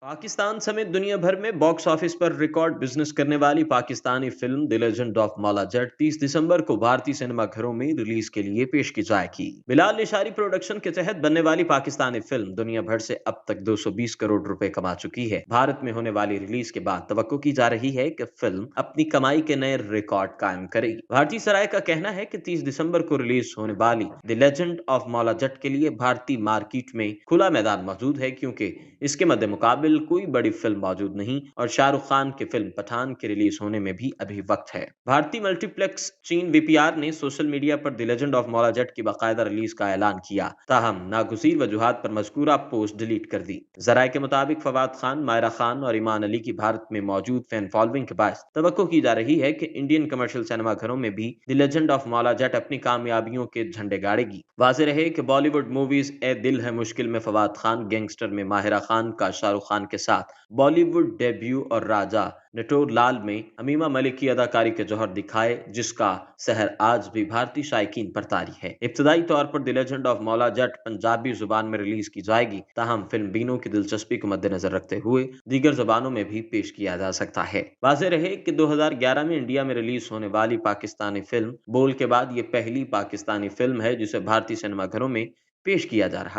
पाकिस्तान समेत दुनिया भर में बॉक्स ऑफिस पर रिकॉर्ड बिजनेस करने वाली Pakistani film the legend of Maula Jatt 30 दिसंबर को भारतीय सिनेमा घरों में रिलीज के लिए पेश की जाएगी। बिलाल निशारी प्रोडक्शन के तहत बनने वाली पाकिस्तानी फिल्म दुनिया भर से अब तक 220 करोड़ रुपए कमा चुकी है। भारत में होने वाली रिलीज के बाद तवक्को की जा रही है कि फिल्म अपनी कमाई के नए रिकॉर्ड कायम करेगी। भारतीय सराय का कहना है कि 30 दिसंबर को रिलीज होने वाली the legend of Maula Jatt के लिए भारतीय मार्केट में खुला मैदान मौजूद है, क्योंकि इसके मद्दे मुकाबिल कोई बड़ी फिल्म मौजूद नहीं और शाहरुख खान की फिल्म पठान के रिलीज होने में भी अभी वक्त है। भारतीय मल्टीप्लेक्स चीन वीपीआर ने सोशल मीडिया पर the legend of Maula Jatt की बाकायदा रिलीज का ऐलान किया, ताहम नागुज़ीर वजूहात पर मज़कूरा पोस्ट डिलीट कर दी। जराये के मुताबिक फवाद खान, मायरा खान और ईमान अली की भारत में मौजूद फैन फॉलोइंग के बायस तवक्को की जा रही है कि इंडियन कमर्शियल सिनेमा घरों में भी the legend of Maula Jatt अपनी कामयाबियों के झंडे गाड़ेगी। वाज़ेह रहे कि बॉलीवुड मूवीज ए दिल है मुश्किल में फवाद खान, गैंगस्टर में माहिरा खान का शाहरुख खान के साथ बॉलीवुड डेब्यू और राजा नटोर लाल में अमीमा मलिक की अदाकारी के जौहर दिखाए, जिसका सहर आज भी भारतीय शायकीन पर तारी है। इब्तदाई तौर पर the legend of Maula Jatt Punjabi जुबान में रिलीज की जाएगी, ताहम फिल्म बीनों की दिलचस्पी को मद्देनजर रखते हुए दीगर जबानों में भी पेश किया जा सकता है। वाज़ेह रहे कि 2011 में इंडिया में रिलीज होने वाली पाकिस्तानी फिल्म बोल के बाद ये पहली पाकिस्तानी फिल्म है जिसे भारतीय सिनेमा घरों में पेश किया जा रहा है।